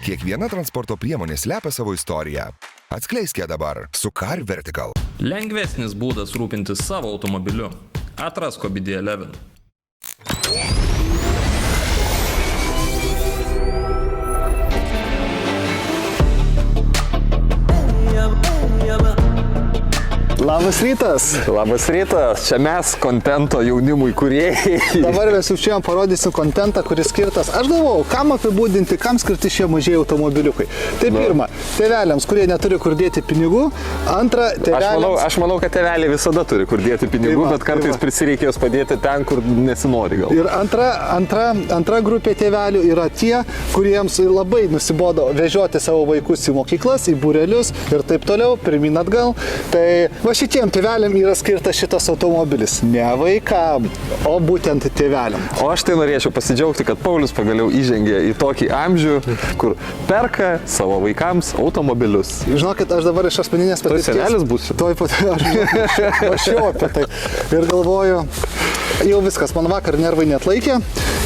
Kiekviena transporto priemonė slepia savo istoriją. Atskleisk ją dabar su Car Vertical. Lengvesnis būdas rūpintis savo automobiliu. Atrask OBD11. Labas rytas. Labas rytas, čia mes kontento jaunimui kūrėjai. Dabar mes jau šiandien parodysim kontentą, kuris skirtas, aš galvojau, kam apibūdinti, kam skirti šie mažieji automobiliukai. Tai pirma, tėveliams, kurie neturi kur dėti pinigų, antra, tėveliams... Aš manau, kad tėveliai visada turi kur dėti pinigų, bet kartais prisireikės padėti ten, kur nesinori gal. Ir antra grupė tėvelių yra tie, kuriems labai nusibodo vežioti savo vaikus į mokyklas, į būrelius ir taip toliau, pirmyn atgal. Tai va šitiem tėveliam yra skirtas šitas automobilis. Ne vaikam, o būtent tėveliam. O aš tai norėčiau pasidžiaugti, kad Paulius pagaliau įžengė į tokį amžių, kur perka savo vaikams automobilius. Žinokit, aš dabar iš asmeninės patirties... Tu senelis būsi? Tuoj pat, aš jau apie tai. Ir galvoju, jau viskas, man vakar nervai neatlaikė.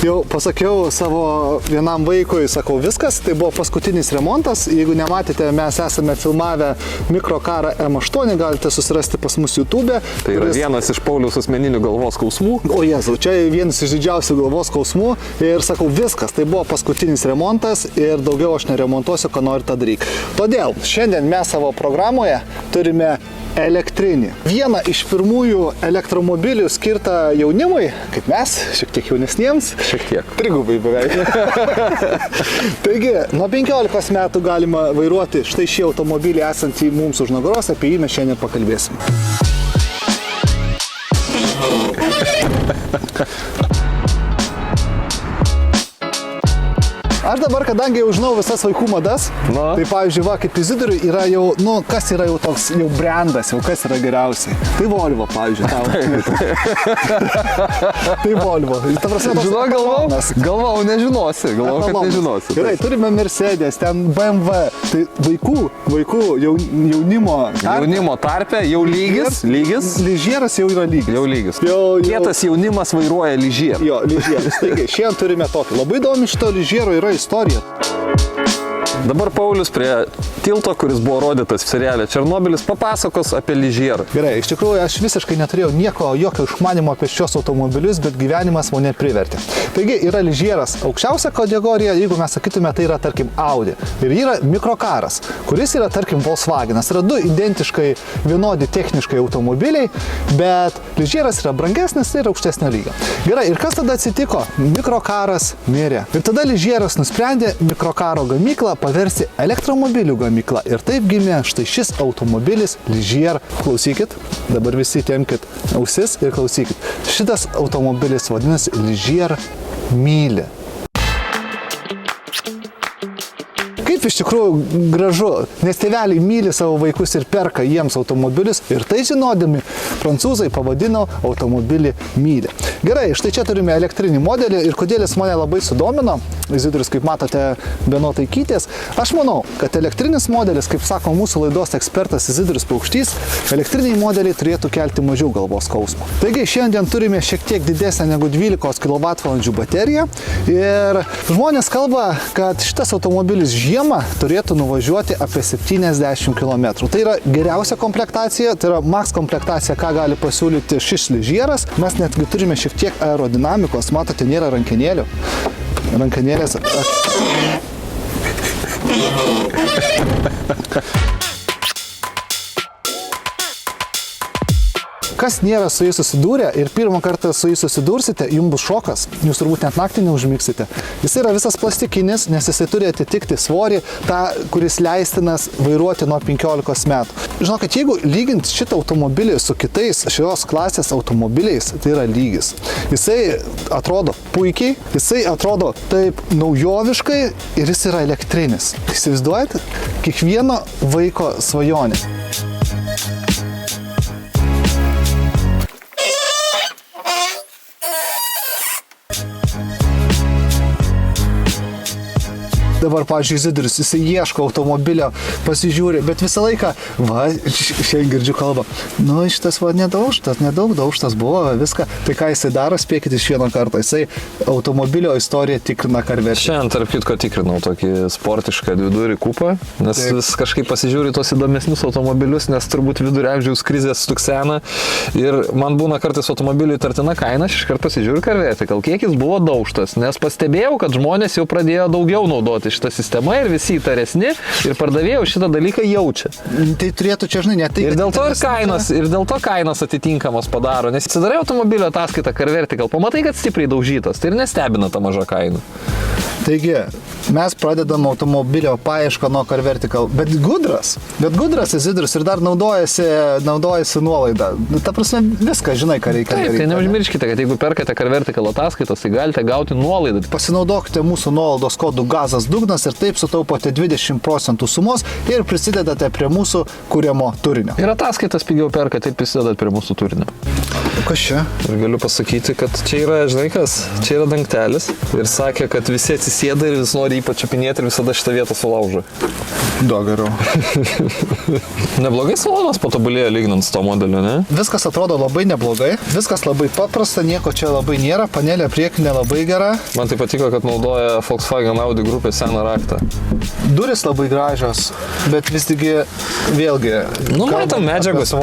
Jau pasakiau savo vienam vaikui, sakau, viskas, tai buvo paskutinis remontas. Jeigu nematėte, mes esame filmavę mikrokarą M8, galite susirasti pas mus YouTube. Tai yra vienas iš Pauliaus asmeninių galvos skausmų. O Jėzau, čia vienas iš didžiausių galvos skausmų. Ir sakau, viskas, tai buvo paskutinis remontas ir daugiau aš neremontuosiu, ką noriu tą daryti. Todėl šiandien mes savo programoje turime elektrinį. Vieną iš pirmųjų elektromobilių skirtą jaunimui, kaip mes, šiek tiek jaunesniems. Šiek tiek. Trigubai beveik. Taigi, nuo 15 metų galima vairuoti štai šį automobilį esantį mums už nugaros, apie jį mes šiandien pakalbėsim. Aš dabar, kadangi jau žinau visas vaikų madas, tai pavyzdžiui, va, kaip Izidoriui yra jau, nu, kas yra jau toks, jau brandas, jau kas yra geriausiai. Tai Volvo, pavyzdžiui, tau. Tai Volvo. Ta prasme, galvau, nežinosi. Galvau, kad nežinosi. Gerai, turime Mercedes, ten BMW. Tai vaikų jaunimo tarpe jau lygis. Ližieras jau yra lygis. Jau lygis. Kietas jaunimas vairuoja ližierą. Jo, ližieras. Taigi, šiandien turime tokį. Labai įdomi šito ližiero yra istorija. Dabar Paulius prie tilto, kuris buvo rodytas seriale Černobylis, papasakos apie ližierą. Gerai, iš tikrųjų, aš visiškai neturėjau jokio išmanimo apie šios automobilius, bet gyvenimas mane privertė. Taigi yra ližieras aukščiausia kategorija, jeigu mes sakytume, tai yra, tarkim, Audi. Ir yra mikrokaras, kuris yra, tarkim, Volkswagenas. Yra du identiškai vienodi techniškai automobiliai, bet ližieras yra brangesnis ir aukštesnio lygio. Gerai, ir kas tada atsitiko? Mikrokaras mirė. Ir tada ližieras nusprendė mikrokaro gamyklą paversti elektromobilių gamyklą. Ir taip gimė štai šis automobilis Ligier. Klausykit, dabar visi tempkit ausis ir klausykit. Šitas automobilis vadinasi Ligier Myli. Kaip iš tikrųjų gražu, nes tėveliai myli savo vaikus ir perka jiems automobilius ir tai žinodami prancūzai pavadino automobilį Myli. Gerai, štai čia turime elektrinį modelį ir kodėl jis mane labai sudomino, Izidorius, kaip matote, be nuotaikytės. Aš manau, kad elektrinis modelis, kaip sako mūsų laidos ekspertas Izidorius Paukštys, elektriniai modeliai turėtų kelti mažiau galvos skausmo. Taigi šiandien turime šiek tiek didesnę negu 12 kWh bateriją ir žmonės kalba, kad šitas automobilis žiemą turėtų nuvažiuoti apie 70 km. Tai yra geriausia komplektacija, tai yra max komplektacija, ką gali pasiūlyti šis ližieras. Mes netgi turime šiek tiek aerodinamikos, matote, nėra rankenėlių. Rankenėlės. Kas nėra su jais susidūrę ir pirmą kartą su jais susidursite, jums bus šokas, jūs turbūt net naktį neužmigsite. Jis yra visas plastikinis, nes jisai turi atitikti svorį, tą, kuris leistinas vairuoti nuo 15 metų. Žinokit, jeigu lygint šitą automobilį su kitais šios klasės automobiliais, tai yra lygis. Jisai atrodo puikiai, jisai atrodo taip naujoviškai ir jis yra elektrinis. Įsivaizduojate? Kiekvieno vaiko svajonė. Dabar, pavyzdžiui, Izidorius, jisai ieško automobilio, pasižiūri, bet visą laiką, va, šiandien girdžiu kalbą, nu, šitas va nedaužtas, nedaug daužtas buvo, viską. Tai ką jisai daro, spėkit iš vieno karto, jisai automobilio istoriją tikrina karvertį. Šiandien, tarp kitko, tikrinau tokį sportišką dvidurį kupą, nes vis kažkaip pasižiūri tos įdomesnius automobilius, nes turbūt vidurio amžiaus krizės stuksena ir man būna kartais automobiliui tartina kaina, aš iškart pasižiūriu karvertį, kiek jis buvo daužtas, nes pastebėjau, kad žmonės jau pradėjo daugiau naudoti šitą sistemą ir visi įtaresni ir pardavėjai šitą dalyką jaučia. Tai turėtų čia, žinai, ne tai. Ir dėl to kainos atitinkamos padaro, nes atsidarai automobilio ataskaitą Carvertical, pamatai, kad stipriai daužytas, tai ir nestebina ta maža kaina. Taigi, mes pradedam automobilio paiešką nuo Carvertical, bet gudras Izidorius ir dar naudojasi nuolaidą. Ta prasme, viską žinai, ką reikia. Taip, tai neužmirškite, kad jeigu perkate Carvertical ataskaitas, tai galite gauti nuolaidą. Pasinaudokite mūsų nuolaidos kodų Gazas Dugnas ir taip sutaupote 20% sumos ir prisidedate prie mūsų kuriamo turinio. Ir ataskaitas pigiau perka, taip prisidedat prie mūsų turinio. Kas čia? Ir galiu pasakyti, kad čia yra, žinai kas, čia yra dangtelis ir sakė, kad visi atsisėda ir vis nori jį pačiupinėti ir visada šitą vietą sulaužo. Daug geriau. Neblogai salonas patobulėjo lyginant su to modeliu, ne? Viskas atrodo labai neblogai, viskas labai paprasta, nieko čia labai nėra, panelė priekinė labai gera. Man tai patiko, kad naudoja Volkswagen Audi grupės seną raktą. Duris labai gražios, bet vis tigi vėlgi... Nu, matom, medžiagos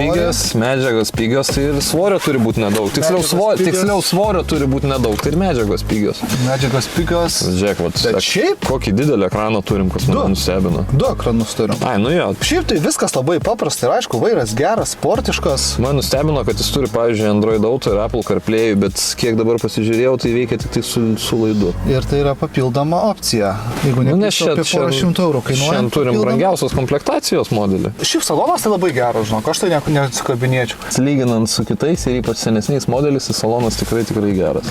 pigios, tai ir svorio turi būti nedaug. Tiksliau svorio turi būti nedaug, tai ir medžiagos pigios. Medžiagos pigios. Žiūrėk, Bet šiaip... kokį didelį ekraną turim, kas mane nustebino. 2 ekranus turim. Ai, nu jo. Šiaip tai viskas labai paprasta ir aišku, vairas geras, sportiškas. Man nustebino, kad jis turi, pavyzdžiui, Android Auto ir Apple CarPlay, bet kiek dabar pasižiūrėjau, tai veikia tik tai su laidu. Ir tai yra papildoma opcija. Jeigu neklystu, apie porą šimtų eurų kainuoja. Šiandien turim brangiausios komplektacijos modelį. Šiaip salonas tai labai geras, žinok, aš tai neatsikabinėčiau. Lyginant su kitais ir ypač senesniais modeliais, salonas tikrai geras.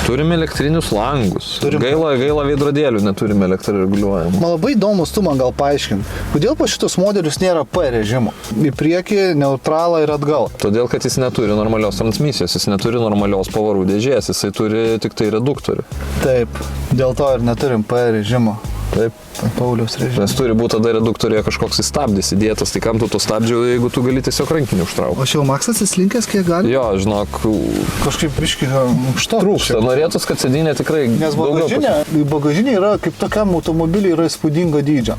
Turime elektrinius langus. Gaila veidrodėlių, neturime elektroreguliuojamų. Man labai įdomus, tu man gal paaiškink, kodėl po šitus modelius nėra P režimo. Į priekį, neutralą ir atgal. Todėl, kad jis neturi normalios transmisijos, jis neturi normalios pavarų dėžės, jisai turi tik tai reduktorių. Taip, dėl to ir neturim P režimo. Taip. Pauliaus režimas. Nes turi būti tada reduktorėje kažkoks stabdis įdėtas, tai kam tu to stabdžių, jeigu tu gali tiesiog rankinį užtraukti. O šiau Maksas įslinkęs kiek gali? Jo, žinok, kažkaip biškį aukšto. Trūksta, norėtus, kad sėdynė tikrai nes bagažinė yra, kaip tokiam automobiliui, yra įspūdingo dydžio.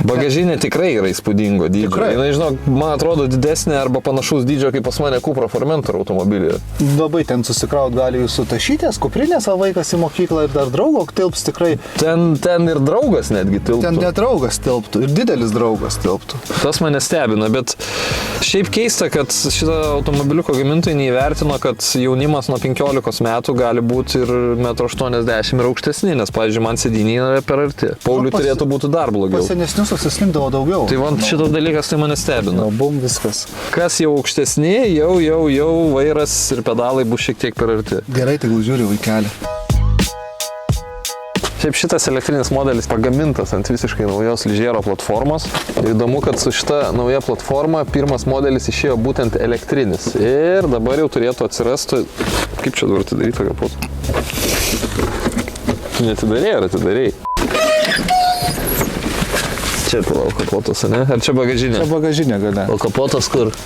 Bagažinė tikrai yra įspūdingo dydžio. Tikrai. Žinok, man atrodo didesnė arba panašaus dydžio kaip pas mane Cupra Formentor automobilyje. Labai ten susikraut gali jūsų tašytės, kuprinė savo vaikas į mokyklą ir dar draugo tilps tikrai. Ten ir draugas netgi tilptų. Ten net draugas tilptų ir didelis draugas tilptų. Tas mane stebina, bet šiaip keista, kad šitą automobiliuko gamintojai neįvertino, kad jaunimas nuo 15 metų gali būti ir 1,80 m ir aukštesni, nes, pavyzdžiui, man sėdynė yra per arti. Pauliui turėtų būti dar blogiau. Senesnius susislinkdavo daugiau. Tai man šitas dalykas tai mane stebina. Bum, viskas. Kas jau aukštesni, jau vairas ir pedalai bus šiek tiek per arti. Gerai, tai žiūri vaikelį. Šiaip šitas elektrinis modelis pagamintas ant visiškai naujos Ligiero platformos. Įdomu, kad su šita nauja platforma pirmas modelis išėjo būtent elektrinis. Ir dabar jau turėtų atsirasti... Kaip čia dabar atidaryti kapotą? Tu neatidarėjai ar atidarėjai? Čia palauk kapotas, ne? Ar čia bagažinė? Čia bagažinė gale. O kapotas kur?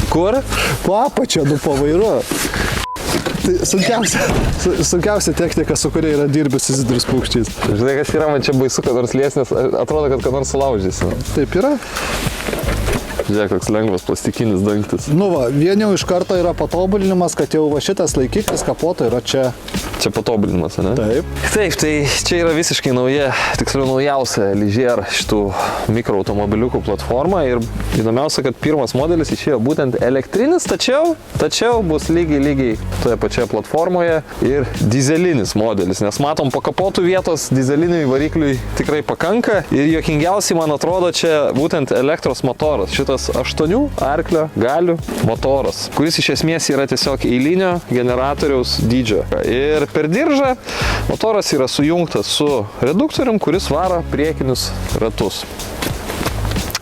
Kur? Apačia, po vairu. Tai sunkiausia technika, su kuria yra dirbęs Izidorius Paukštys. Žinai, kas yra, man čia baisu, kad nors liesnės, atrodo, kad nors sulaužysi. Taip yra. Žiūrėk, koks lengvas plastikinis dangtis. Nu va, vien jau iš karto yra patobulinimas, kad jau va šitas laikiklis kapoto yra čia. Čia patobulinimas, ne? Taip. Taip, tai čia yra visiškai nauja, tiksliau naujausia Ligier šitų mikroautomobiliukų platforma ir įdomiausia, kad pirmas modelis išėjo būtent elektrinis, tačiau bus lygiai toje pačioje platformoje ir dizelinis modelis, nes matom po kapotų vietos dizeliniui varikliui tikrai pakanka ir juokingiausiai man atrodo čia būtent elektros motoras, šitas 8 arklio galių motoras, kuris iš esmės yra tiesiog eilinio generatoriaus dydžio. Ir per diržą motoras yra sujungtas su reduktorium, kuris varo priekinius ratus.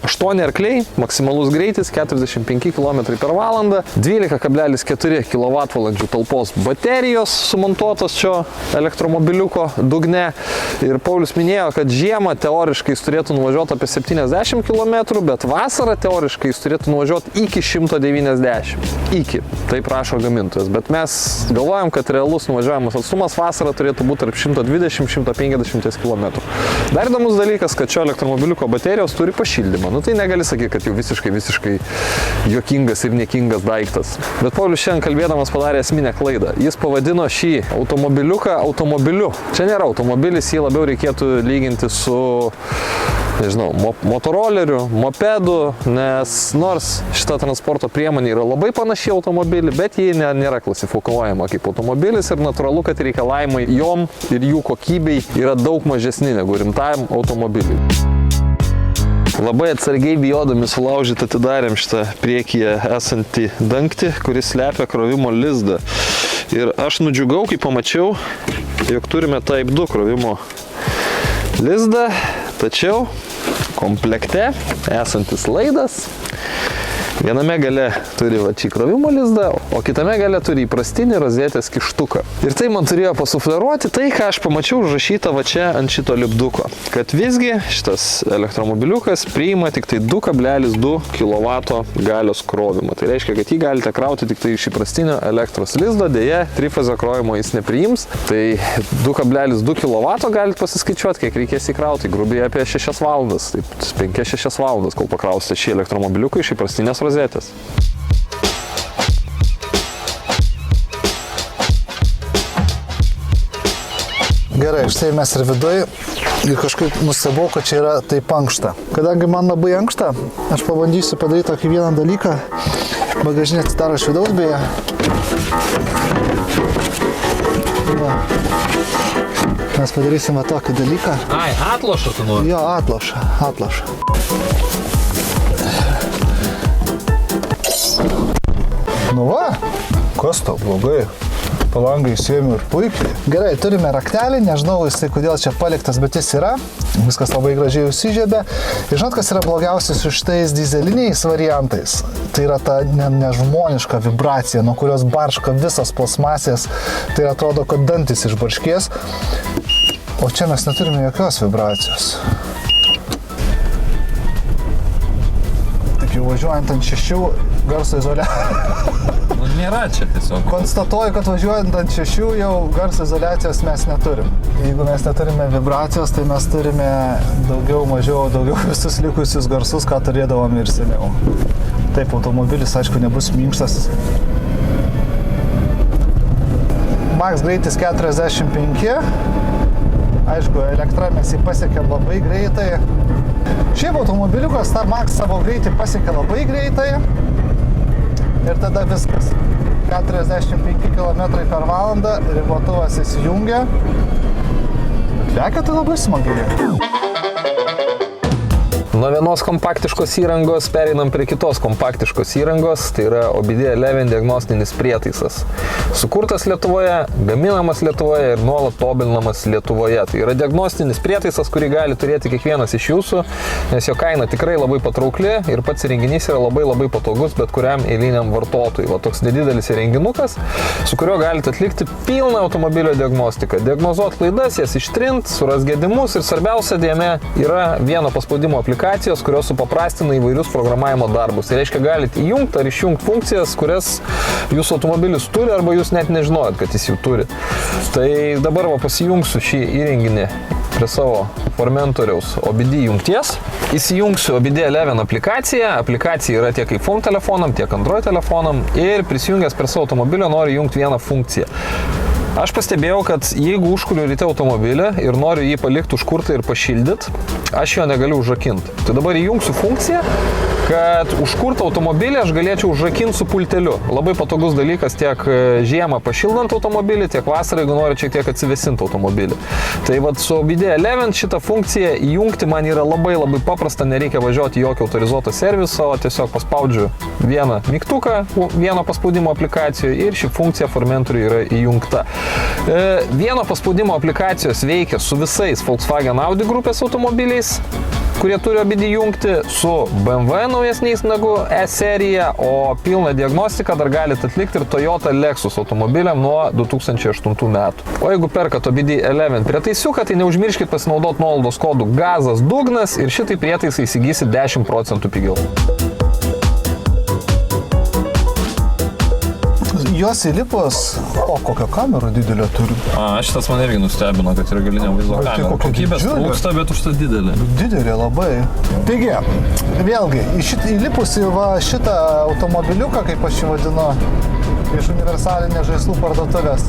8 arkliai, maksimalus greitis 45 km/h, 12,4 kWh talpos baterijos sumontuotos šio elektromobiliuko dugne. Ir Paulius minėjo, kad žiemą teoriškai jis turėtų nuvažiuoti apie 70 km, bet vasarą teoriškai jis turėtų nuvažiuoti iki 190. Iki. Taip rašo gamintojas. Bet mes galvojam, kad realus nuvažiuojamas atstumas vasarą turėtų būti tarp 120-150 km. Dar įdomus dalykas, kad šio elektromobiliuko baterijos turi pašildymą. Nu tai negali sakyti, kad jau visiškai juokingas ir niekingas daiktas. Bet Paulius šiandien kalbėdamas padarė esminę klaidą. Jis pavadino šį automobiliuką automobiliu. Čia nėra automobilis, jį labiau reikėtų lyginti su, nežinau, motoroleriu, mopedu, nes nors šita transporto priemonė yra labai panaši automobilį, bet ji nėra klasifikuojama kaip automobilis ir natūralu, kad reikalavimai jom ir jų kokybei yra daug mažesni negu rimtajam automobiliui. Labai atsargiai bijodami sulaužyti atidarėm šitą priekyje esantį dangtį, kuris slepia krovimo lizdą. Ir aš nudžiugau, kai pamačiau, jog turime Type 2 krovimo lizdą, tačiau komplekte esantis laidas viename gale turi va šį krovimo lizdą, o kitame gale turi įprastinį rozetės kištuką. Ir tai man turėjo pasufleruoti tai, ką aš pamačiau užrašyta va čia ant šito lipduko. Kad visgi šitas elektromobiliukas priima tik tai 2,2 kW galios krovimą. Tai reiškia, kad jį galite krauti tik tai iš įprastinio elektros lizdo, dėja, trifazio krovimo jis nepriims. Tai 2,2 kW galite pasiskaičiuoti, kiek reikės įkrauti, grubiai apie 6 valandas. Taip, 5-6 valandas, kol pakrausite šį elektromobiliuką iš įprastinės rozetės. Gerai, štai mes ir viduj ir kažkaip nustebau, kad čia yra taip ankšta. Kadangi man labai ankšta, aš pabandysiu padaryti tokį vieną dalyką. Bagažinė atsidaro iš vidaus beje. Va. Mes padarysim va tokį dalyką. Ai, atlošą tu nori? Jo, atlošą. Nu va, kas tau blogai? Palangą įsijėmiau ir puikiai. Gerai, turime raktelį, nežinau jisai kodėl čia paliktas, bet jis yra. Viskas labai gražiai užsižiebė. Ir žinot, kas yra blogiausias su šitais dizeliniais variantais? Tai yra ta nežmoniška vibracija, nuo kurios barška visas plasmasės. Tai atrodo, kad dantis išbarškės. O čia mes neturime jokios vibracijos. Tik jau važiuojant ant 6 garso izoliacijos. Nu, nėra čia tiesiog. Konstatuoju, kad važiuojant ant 6 jau garso izoliacijos mes neturim. Jeigu mes neturime vibracijos, tai mes turime daugiau visus likusius garsus, ką turėdavom ir seniau. Taip, automobilis, aišku, nebus minkštas. Max greitis 45. Aišku, elektra mes jį pasiekėm labai greitai. Šiaip automobiliukas tą Max savo greitį pasiekė labai greitai. Ir tada viskas. 45 km/h, ribotuvas įsijungia. Lekia tai labai smagiai. Nuo vienos kompaktiškos įrangos pereinam prie kitos kompaktiškos įrangos, tai yra OBD11 diagnostinis prietaisas. Sukurtas Lietuvoje, gaminamas Lietuvoje ir nuolat tobulinamas Lietuvoje. Tai yra diagnostinis prietaisas, kurį gali turėti kiekvienas iš jūsų, nes jo kaina tikrai labai patraukli ir pats įrenginys yra labai patogus bet kuriam eiliniam vartotojui. Va toks nedidelis įrenginukas, su kuriuo galite atlikti pilną automobilio diagnostiką. Diagnozuot klaidas, jas ištrint, suras gedimus ir svarbiausia dėmė yra vieno paspaudimo aplikacijos, kurios supaprastina įvairius programavimo darbus. Tai reiškia, galite įjungti ar išjungti funkcijas, kurias jūsų automobilis turi arba jūs net nežinojat, kad jis jų turi. Tai dabar pasijungsiu šį įrenginį prie savo Formentoriaus OBD jungties. Įsijungsiu OBD11 aplikaciją. Aplikacija yra tiek iPhone telefonam, tiek Android telefonam ir prisijungęs prie savo automobilio noriu jungti vieną funkciją. Aš pastebėjau, kad jeigu užkuliu ryte automobilį ir noriu jį palikti užkurtą ir pašildyti, aš jo negaliu užrakinti. Tai dabar įjungsiu funkciją, kad užkurtą automobilį aš galėčiau užrakinti su pulteliu. Labai patogus dalykas tiek žiemą pašildant automobilį, tiek vasarą, jeigu noriu šiek tiek atsivėsinti automobilį. Tai vat su OBD11 šitą funkciją įjungti man yra labai paprasta, nereikia važiuoti į jokio autorizuoto serviso, tiesiog paspaudžiu vieną mygtuką, vieno paspaudimo aplikacijoje ir ši funkcija Formentoriui yra įjungta. Vieno paspaudimo aplikacijos veikia su visais Volkswagen Audi grupės automobiliais kurie turi abidį jungti, su BMW naujesniais negu E-serija, o pilną diagnostiką dar galite atlikti ir Toyota Lexus automobiliam nuo 2008 metų. O jeigu perkat abidį 11 prietaisiuką, tai neužmirškit pasinaudoti nuolaidos kodų gazas dugnas ir šitai prietaisai įsigysit 10% pigiau. Jos įlipus, kokio kamerą didelio turi. Šitas man irgi nustebino, kad yra galinė vaizdo kamera. Kokybės trūksta, bet užtat didelė. Didelė labai. Taigi, vėlgi, įlipus į šitą automobiliuką, kaip aš jį vadinu, iš universalinės žaislų parduotuvės,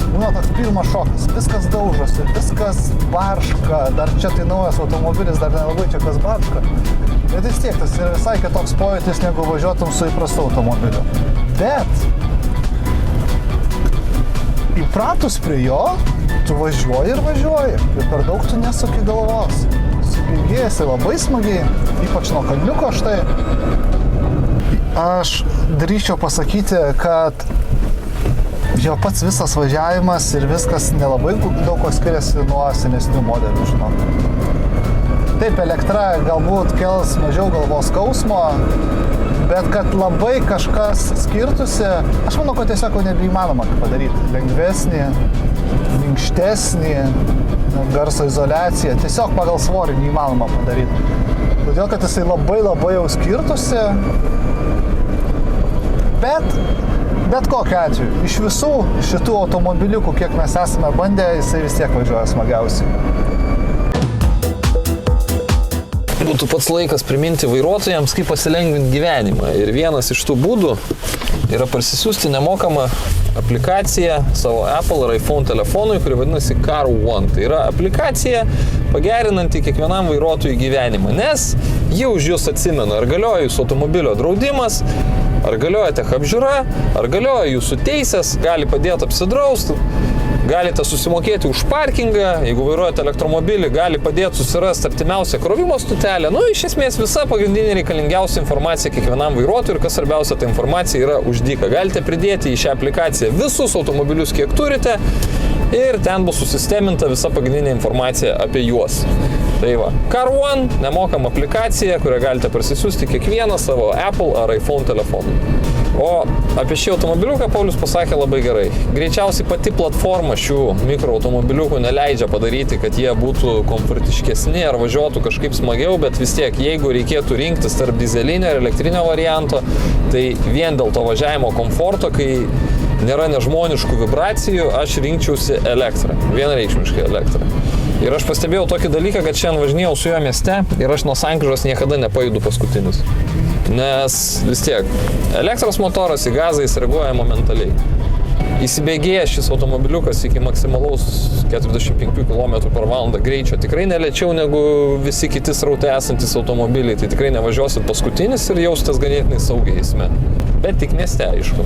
būna toks pirmas šokas. Viskas daužosi, viskas barška. Dar čia tai naujas automobilis, dar nelabai čia kas barška. Bet vis tiek, tas yra visai kitoks pojūtis, negu važiuotum su įprastu automobiliu. Bet įpratus prie jo, tu važiuoji ir važiuoji. Ir per daug tu nesuki galvos. Supingėjasi labai smagiai, ypač nuo kalniuko štai. Aš drįsčiau pasakyti, kad jo pats visas važiavimas ir viskas nelabai daug ko skiriasi nuo senesnių modelių, žinau. Taip, elektra galbūt kels mažiau galvos skausmo, bet kad labai kažkas skirtusi, aš manau, kad tiesiog nebeįmanoma padaryti. Lengvesnį, minkštesnį, garso izoliaciją, tiesiog pagal svorį neįmanoma padaryti. Todėl, kad jisai labai jau skirtusi, bet kokiu atveju, iš visų šitų automobiliukų, kiek mes esame bandę, jisai vis tiek važiuoja smagiausiai. Būtų pats laikas priminti vairuotojams, kaip pasilengvinti gyvenimą. Ir vienas iš tų būdų yra parsisiųsti nemokamą aplikaciją savo Apple ar iPhone telefonui, kuri vadinasi Car One. Tai yra aplikacija pagerinanti kiekvienam vairuotojui gyvenimą, nes jie už jūs atsimena, ar galioja jūsų automobilio draudimas, ar galioja tech apžiūra, ar galioja jūsų teisės, gali padėti apsidrausti. Galite susimokėti už parkingą, jeigu vairuojate elektromobilį, gali padėti susirasti artimiausią krovimo stotelę. Iš esmės visa pagrindinė reikalingiausia informacija kiekvienam vairuotojui ir kas svarbiausia, ta informacija yra už dyką. Galite pridėti į šią aplikaciją visus automobilius, kiek turite ir ten bus susisteminta visa pagrindinė informacija apie juos. Tai va, Car One, nemokama aplikacija, kurią galite parsisiųsti kiekvieną savo Apple ar iPhone telefonui. O apie šį automobiliuką Paulius pasakė labai gerai. Greičiausiai pati platforma šių mikroautomobiliukų neleidžia padaryti, kad jie būtų komfortiškesni ar važiuotų kažkaip smagiau, bet vis tiek, jeigu reikėtų rinktis tarp dizelinio ir elektrinio varianto, tai vien dėl to važiavimo komforto, kai nėra nežmoniškų vibracijų, aš rinkčiausi elektrą. Vienareikšmiškai elektrą. Ir aš pastebėjau tokį dalyką, kad šiandien važinėjau su juo mieste ir aš nuo sankryžos niekada nepajudu paskutinis. Nes vis tiek, elektros motoras į gazą jis reaguoja momentaliai. Įsibėgėja šis automobiliukas iki maksimalaus 45 km/h greičio tikrai nelėčiau negu visi kiti srautai esantis automobiliai. Tai tikrai nevažiuosit paskutinis ir jausitės ganėtinai saugiai eisme. Bet tik mieste, aišku.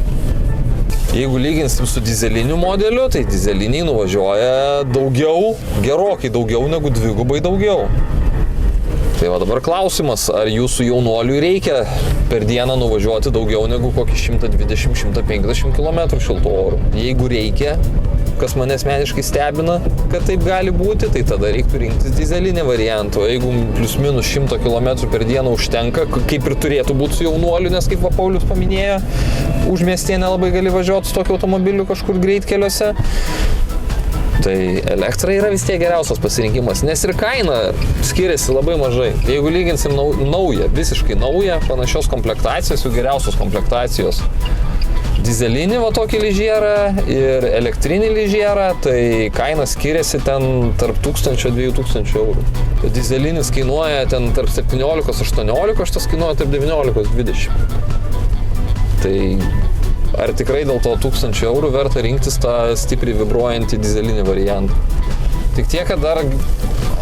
Jeigu lyginsim su dizeliniu modeliu, tai dizeliniai nuvažiuoja daugiau, gerokai daugiau negu dvigubai daugiau. Tai va dabar klausimas, ar jūsų jaunuoliui reikia per dieną nuvažiuoti daugiau negu kokį 120-150 km šiltu oru. Jeigu reikia, kas mane asmeniškai stebina, kad taip gali būti, tai tada reiktų rinktis dizelinį variantą. Jeigu plius minus 100 km per dieną užtenka, kaip ir turėtų būti su jaunuoliu, nes kaip Paulius paminėjo, užmiestyje nelabai gali važiuoti su tokiu automobiliu kažkur greitkeliuose. Tai elektra yra vis tiek geriausias pasirinkimas, nes ir kaina skiriasi labai mažai. Jeigu lyginsim naują, visiškai naują, panašios komplektacijos, jų geriausios komplektacijos, dizelinį va tokį lyžierą ir elektrinį lyžierą, tai kaina skiriasi ten tarp 1000–2000 eurų. Dizelinis kainuoja ten tarp 17–18, šitas kainuoja tarp 19–20. Tai ar tikrai dėl to 1000 eurų verta rinktis tą stipriai vibruojantį dizelinį variantą? Tik tiek, kad dar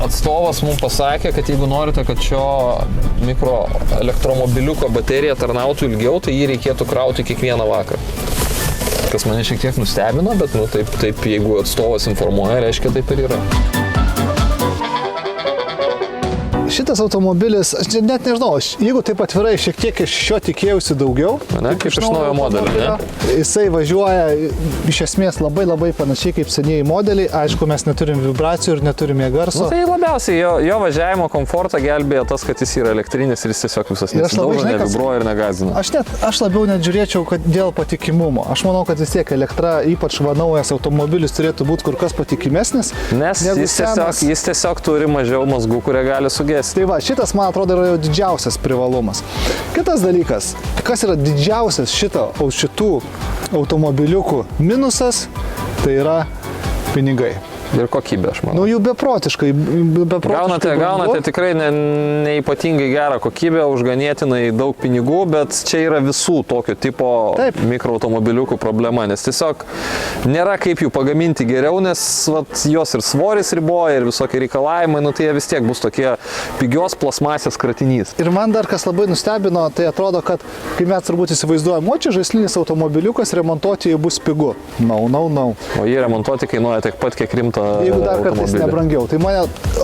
atstovas mums pasakė, kad jeigu norite, kad šio mikroelektromobiliuko baterija tarnautų ilgiau, tai jį reikėtų krauti kiekvieną vakarą. Kas mane šiek tiek nustebino, bet taip jeigu atstovas informuoja, reiškia taip ir yra. Šitas automobilis, aš net nežinau, jeigu taip atvirai, šiek tiek iš šio tikėjausi daugiau. Ne, kaip iš naujo modelio, ne? Jisai važiuoja iš esmės labai panašiai kaip senieji modeliai. Aišku, mes neturim vibracijų ir neturime garso. Nu, tai labiausiai jo važiavimo komfortą gelbėja tas, kad jis yra elektrinis ir jis tiesiog visas Ir aš labai, nesidaužo, nevibruoja ir negazina. Aš labiau net žiūrėčiau, kad dėl patikimumo. Aš manau, kad vis tiek elektra, ypač naujas automobilis, turėtų būti kur kas patikimesnis. Nes jis tiesiog turi mažiau mazgų, kurie gali sugesti. Tai va, šitas, man atrodo, yra jau didžiausias privalumas. Kitas dalykas, kas yra didžiausias šitų automobiliukų minusas, tai yra pinigai. Ir kokybė, aš manau. Nu, jų beprotiškai Gaunate tikrai neypatingai gerą kokybę, užganėtinai daug pinigų, bet čia yra visų tokio tipo mikroautomobiliukų problema, nes tiesiog nėra kaip jų pagaminti geriau, nes jos ir svoris riboja, ir visokie reikalavimai, nu tai jie vis tiek bus tokie pigios plasmasės kratinys. Ir man dar kas labai nustebino, tai atrodo, kad kai mes turbūt įsivaizduojam, o čia žaislinis automobiliukas, remontuoti jį bus pigu. No. O jį remontuoti kainuoja tiek pat, kiek rimta. Jeigu dar kartais nebrangiau. Tai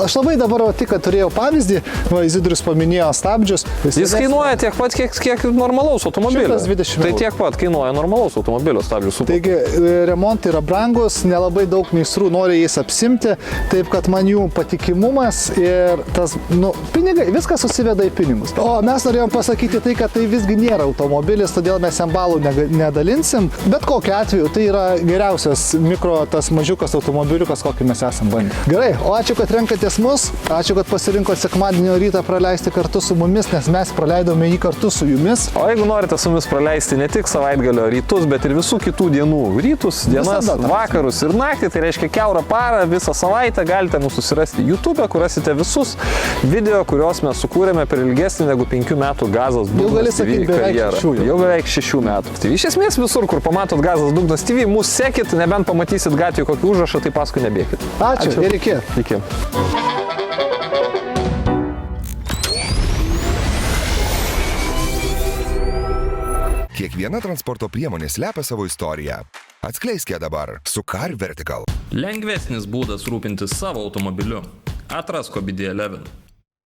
aš labai dabar tik, kad turėjau pavyzdį, Izidorius paminėjo stabdžius. Jis kainuoja tiek pat, kiek normalaus automobilio. 120 tai tiek pat kainuoja normalaus automobilio stabdžius. Taigi remontai yra brangus, nelabai daug meistrų nori jais apsimti, taip kad man jų patikimumas ir tas, pinigai, viskas susiveda į pinigus. O mes norėjom pasakyti tai, kad tai visgi nėra automobilis, todėl mes jam balų nedalinsim. Bet kokiu atveju tai yra geriausias tas mažiukas automobiliukas, kokį mes esam bandę. Gerai, o ačiū, kad renkatės mus, ačiū, kad pasirinkot sekmadienio rytą praleisti kartu su mumis, nes mes praleidome jį kartu su jumis. O jeigu norite su mumis praleisti ne tik savaitgalio rytus, bet ir visų kitų dienų rytus, dienas, vakarus ir naktį, tai reiškia kiaurą parą, visą savaitę galite mūsų susirasti YouTube, kur rasite visus video, kuriuos mes sukūrėme per ilgesnį negu 5 metų Gazas Dugnas TV karjerą. Jau beveik 6 metų. Tai iš esmės visur, kur pamatot Gazas Dugnas TV, mūsų sekit, nebent pamatysit gatvėje kokį užrašą, tai paskui nebėkit. Ačiū. Ir iki. Iki. Kiekviena transporto priemonė slepia savo istoriją. Atskleisk ją dabar su Car Vertical. Lengvesnis būdas rūpintis savo automobiliu. Atrask OBD11.